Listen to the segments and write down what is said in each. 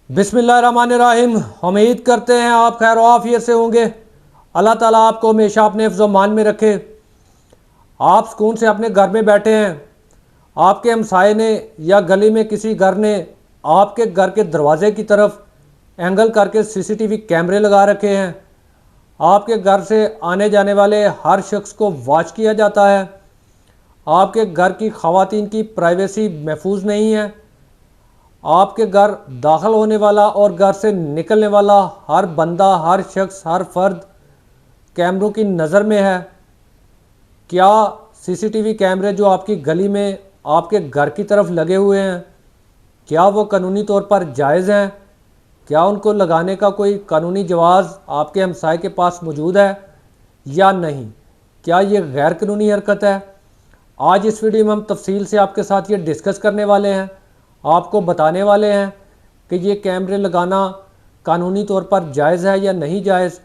बिस्मिल्लाहिर्रहमानिर्रहीम। उम्मीद करते हैं आप खैर आफियत से होंगे। अल्लाह ताला आपको हमेशा अपने हिफ्ज़ मान में रखे। आप सुकून से अपने घर में बैठे हैं, आपके हमसाये ने या गली में किसी घर ने आपके घर के दरवाजे की तरफ एंगल करके सीसीटीवी कैमरे लगा रखे हैं। आपके घर से आने जाने वाले हर शख्स को वॉच किया जाता है। आपके घर की ख़वातीन की प्राइवेसी महफूज नहीं है। आपके घर दाखिल होने वाला और घर से निकलने वाला हर बंदा, हर शख्स, हर फर्द कैमरों की नज़र में है। क्या सीसीटीवी कैमरे जो आपकी गली में आपके घर की तरफ लगे हुए हैं, क्या वो कानूनी तौर पर जायज़ हैं? क्या उनको लगाने का कोई कानूनी जवाज़ आपके हमसाये के पास मौजूद है या नहीं? क्या ये गैर कानूनी हरकत है? आज इस वीडियो में हम तफसील से आपके साथ ये डिस्कस करने वाले हैं। आपको बताने वाले हैं कि ये कैमरे लगाना कानूनी तौर पर जायज़ है या नहीं जायज़,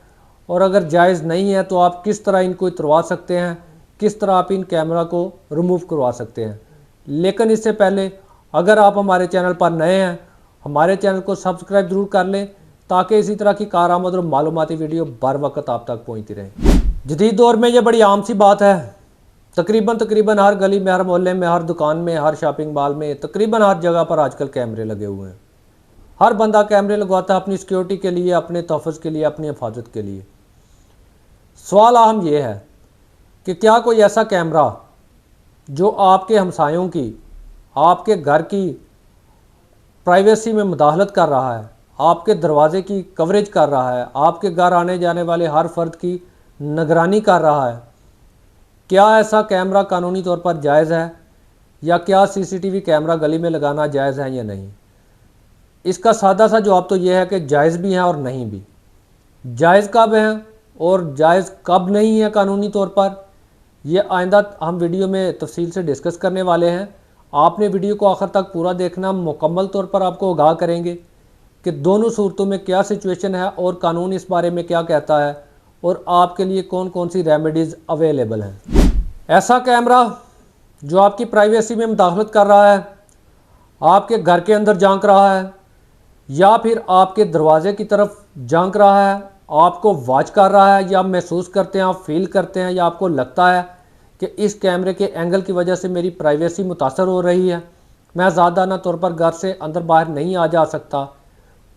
और अगर जायज़ नहीं है तो आप किस तरह इनको उतरवा सकते हैं, किस तरह आप इन कैमरा को रिमूव करवा सकते हैं। लेकिन इससे पहले अगर आप हमारे चैनल पर नए हैं, हमारे चैनल को सब्सक्राइब ज़रूर कर लें ताकि इसी तरह की कारआमद और मालूमाती वीडियो बर वक्त आप तक पहुँचती रहे। जदीद दौर में ये बड़ी आम सी बात है। तकरीबन हर गली में, हर मोहल्ले में, हर दुकान में, हर शॉपिंग मॉल में, तकरीबन हर जगह पर आजकल कैमरे लगे हुए हैं। हर बंदा कैमरे लगवाता है अपनी सिक्योरिटी के लिए, अपने तहफ़्फ़ुज़ के लिए, अपनी हिफाजत के लिए। सवाल अहम ये है कि क्या कोई ऐसा कैमरा जो आपके हमसायों की, आपके घर की प्राइवेसी में मुदाखलत कर रहा है, आपके दरवाज़े की कवरेज कर रहा है, आपके घर आने जाने वाले हर फर्द की निगरानी कर रहा है, क्या ऐसा कैमरा कानूनी तौर पर जायज़ है? या क्या सीसीटीवी कैमरा गली में लगाना जायज़ है या नहीं? इसका सादा सा जवाब तो यह है कि जायज़ भी है और नहीं भी। जायज़ कब है और जायज़ कब नहीं है कानूनी तौर पर, यह आइंदा हम वीडियो में तफसील से डिस्कस करने वाले हैं। आपने वीडियो को आखिर तक पूरा देखना। मुकम्मल तौर पर आपको आगाह करेंगे कि दोनों सूरतों में क्या सिचुएशन है और कानून इस बारे में क्या कहता है और आपके लिए कौन कौन सी रेमेडीज़ अवेलेबल हैं। ऐसा कैमरा जो आपकी प्राइवेसी में मुदाखलत कर रहा है, आपके घर के अंदर झांक रहा है या फिर आपके दरवाजे की तरफ झांक रहा है, आपको वॉच कर रहा है, या महसूस करते हैं, आप फील करते हैं या आपको लगता है कि इस कैमरे के एंगल की वजह से मेरी प्राइवेसी मुतासर हो रही है, मैं ज़्यादा तौर पर घर से अंदर बाहर नहीं आ जा सकता,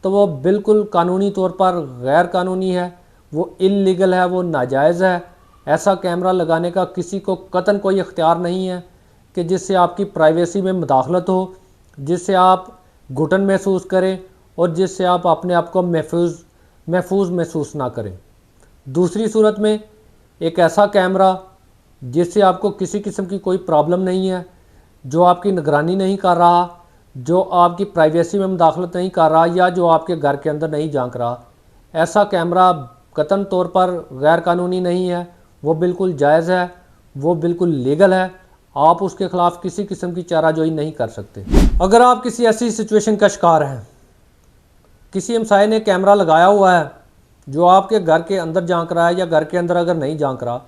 तो वो बिल्कुल कानूनी तौर पर गैर कानूनी है, वो इल्लीगल है, वो नाजायज़ है। ऐसा कैमरा लगाने का किसी को कतन कोई इख्तियार नहीं है कि जिससे आपकी प्राइवेसी में मुदाखलत हो, जिससे आप घुटन महसूस करें और जिससे आप अपने आप को महफूज महसूस ना करें। दूसरी सूरत में एक ऐसा कैमरा जिससे आपको किसी किस्म की कोई प्रॉब्लम नहीं है, जो आपकी निगरानी नहीं कर रहा, जो आपकी प्राइवेसी में मुदाखलत नहीं कर रहा, या जो आपके घर के अंदर नहीं झांक रहा, ऐसा कैमरा कतन तौर पर गैर कानूनी नहीं है, वो बिल्कुल जायज़ है, वो बिल्कुल लीगल है। आप उसके ख़िलाफ़ किसी किस्म की चाराजोई नहीं कर सकते। अगर आप किसी ऐसी सिचुएशन का शिकार हैं, किसी हमसाये ने कैमरा लगाया हुआ है जो आपके घर के अंदर झांक रहा है, या घर के अंदर अगर नहीं झांक रहा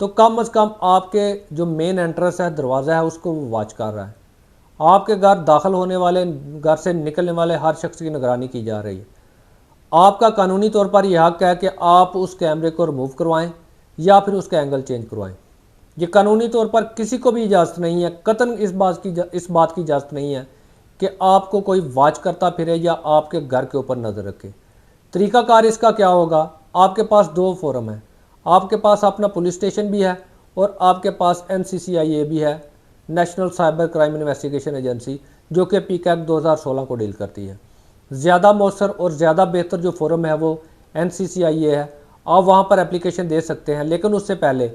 तो कम अज़ कम आपके जो मेन एंट्रेंस है, दरवाज़ा है, उसको वो वॉच कर रहा है। आपके घर दाखिल होने वाले, घर से निकलने वाले हर शख्स की निगरानी की जा रही है। आपका कानूनी तौर पर यह हक़ है कि आप उस कैमरे को रिमूव करवाएं या फिर उसका एंगल चेंज करवाएं। ये कानूनी तौर पर किसी को भी इजाज़त नहीं है, कतन इस बात की इजाज़त नहीं है कि आपको कोई वॉच करता फिरे या आपके घर के ऊपर नज़र रखे। तरीक़ाकार इसका क्या होगा? आपके पास दो फोरम है। आपके पास अपना पुलिस स्टेशन भी है और आपके पास NCCIA भी है, national cyber crime investigation agency, जो कि PCAC 2016 को डील करती है। ज़्यादा मौसर और ज़्यादा बेहतर जो फोरम है वो NCCIA है। आप वहाँ पर एप्लीकेशन दे सकते हैं, लेकिन उससे पहले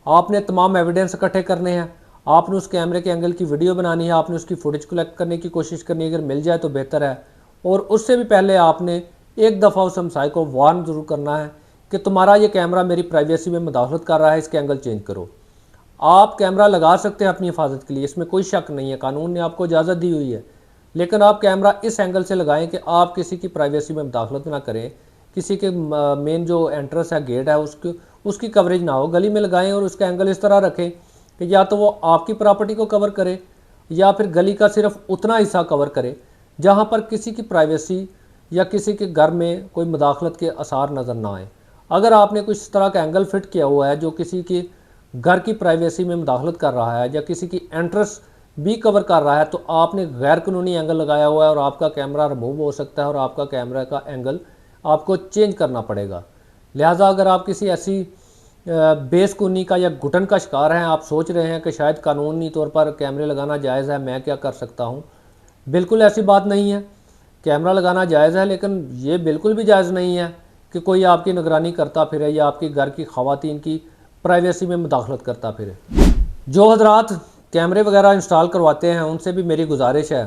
आपने तमाम एविडेंस इकट्ठे करने हैं। आपने उस कैमरे के एंगल की वीडियो बनानी है, आपने उसकी फुटेज कलेक्ट करने की कोशिश करनी है, अगर मिल जाए तो बेहतर है। और उससे भी पहले आपने एक दफ़ा उस हमसाये को वार्न ज़रूर करना है कि तुम्हारा ये कैमरा मेरी प्राइवेसी में मुदाखलत कर रहा है, इसके एंगल चेंज करो। आप कैमरा लगा सकते हैं अपनी हिफाजत के लिए, इसमें कोई शक नहीं है, कानून ने आपको इजाज़त दी हुई है, लेकिन आप कैमरा इस एंगल से लगाएं कि आप किसी की प्राइवेसी में मुदाखलत ना करें, किसी के मेन जो एंट्रेंस है, गेट है, उसकी कवरेज ना हो। गली में लगाएं और उसका एंगल इस तरह रखें कि या तो वो आपकी प्रॉपर्टी को कवर करे या फिर गली का सिर्फ उतना हिस्सा कवर करे जहाँ पर किसी की प्राइवेसी या किसी के घर में कोई मुदाखलत के आसार नज़र ना आए। अगर आपने कुछ इस तरह का एंगल फिट किया हुआ है जो किसी की घर की प्राइवेसी में मुदाखलत कर रहा है या किसी की एंट्रेंस भी कवर कर रहा है, तो आपने गैर कानूनी एंगल लगाया हुआ है और आपका कैमरा रिमूव हो सकता है और आपका कैमरा का एंगल आपको चेंज करना पड़ेगा। लिहाजा अगर आप किसी ऐसी बेसकूनी का या घुटन का शिकार हैं, आप सोच रहे हैं कि शायद कानूनी तौर पर कैमरे लगाना जायज़ है, मैं क्या कर सकता हूँ, बिल्कुल ऐसी बात नहीं है। कैमरा लगाना जायज़ है, लेकिन ये बिल्कुल भी जायज़ नहीं है कि कोई आपकी निगरानी करता फिरे या आपकी घर की ख़वातीन की प्राइवेसी में मुदाखलत करता फिरे। जो हजरात कैमरे वगैरह इंस्टॉल करवाते हैं उनसे भी मेरी गुजारिश है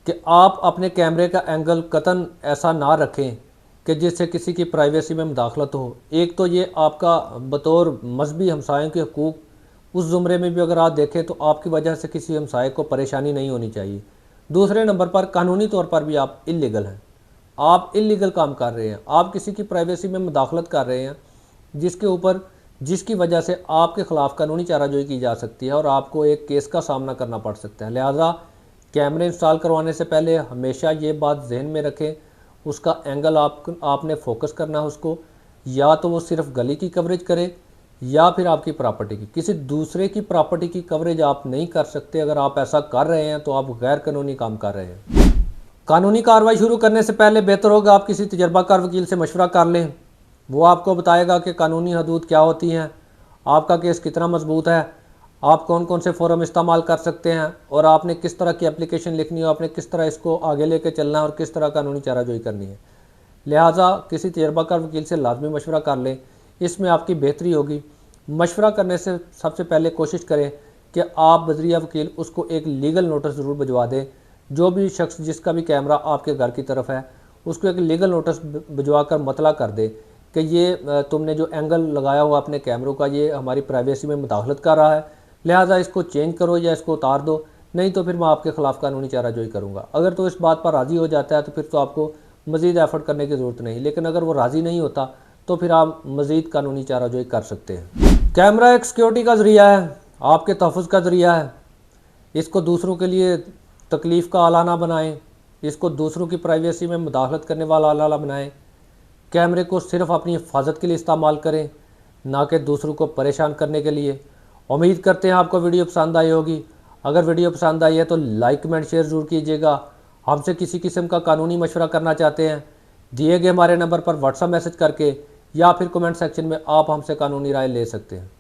कि आप अपने कैमरे का एंगल कतन ऐसा ना रखें कि जिससे किसी की प्राइवेसी में मुदाखलत हो। एक तो ये आपका बतौर मजहबी हमसायों के हकूक़, उस ज़ुमरे में भी अगर आप देखें तो आपकी वजह से किसी हमसाये को परेशानी नहीं होनी चाहिए। दूसरे नंबर पर कानूनी तौर पर भी आप इल्लीगल हैं, आप इल्लीगल काम कर रहे हैं, आप किसी की प्राइवेसी में मुदाखलत कर रहे हैं जिसकी वजह से आपके ख़िलाफ़ कानूनी चाराजोई की जा सकती है और आपको एक केस का सामना करना पड़ सकता है। लिहाजा कैमरे इंस्टॉल करवाने से पहले हमेशा ये बात जहन में रखें, उसका एंगल आपने फोकस करना है उसको, या तो वो सिर्फ गली की कवरेज करे या फिर आपकी प्रॉपर्टी की। किसी दूसरे की प्रॉपर्टी की कवरेज आप नहीं कर सकते। अगर आप ऐसा कर रहे हैं तो आप गैर कानूनी काम कर रहे हैं। कानूनी कार्रवाई शुरू करने से पहले बेहतर होगा आप किसी तजर्बाकार वकील से मशवरा कर लें। वो आपको बताएगा कि कानूनी हदूद क्या होती हैं, आपका केस कितना मजबूत है, आप कौन कौन से फ़ोरम इस्तेमाल कर सकते हैं और आपने किस तरह की एप्लीकेशन लिखनी है, आपने किस तरह इसको आगे लेके चलना है और किस तरह कानूनी चाराजोई करनी है। लिहाजा किसी तजर्बाकार वकील से लाजमी मशवरा कर लें, इसमें आपकी बेहतरी होगी। मशवरा करने से सबसे पहले कोशिश करें कि आप बजरिया वकील उसको एक लीगल नोटिस ज़रूर भिजवा दें। जो भी शख्स जिसका भी कैमरा आपके घर की तरफ है उसको एक लीगल नोटिस भिजवा कर मतला कर दे कि ये तुमने जो एंगल लगाया हुआ अपने कैमरों का ये हमारी प्राइवेसी में मुदाखलत कर रहा है, लिहाजा इसको चेंज करो या इसको उतार दो, नहीं तो फिर मैं आपके ख़िलाफ़ कानूनी चाराजोई करूँगा। अगर तो इस बात पर राज़ी हो जाता है तो फिर तो आपको मज़ीद एफ़र्ट करने की ज़रूरत नहीं, लेकिन अगर वो राज़ी नहीं होता तो फिर आप मज़ीद कानूनी चाराजोई कर सकते हैं। कैमरा एक सिक्योरिटी का ज़रिया है, आपके तहफ़्फ़ुज़ का ज़रिया है। इसको दूसरों के लिए तकलीफ़ का आला ना बनाएं, इसको दूसरों की प्राइवेसी में मुदाखलत करने वाला आला बनाएं। कैमरे को सिर्फ़ अपनी हिफाजत के लिए इस्तेमाल करें, ना कि दूसरों को परेशान करने के लिए। उम्मीद करते हैं आपको वीडियो पसंद आई होगी। अगर वीडियो पसंद आई है तो लाइक कमेंट शेयर ज़रूर कीजिएगा। हमसे किसी किस्म का कानूनी मशवरा करना चाहते हैं, दिए गए हमारे नंबर पर व्हाट्सएप मैसेज करके या फिर कमेंट सेक्शन में आप हमसे कानूनी राय ले सकते हैं।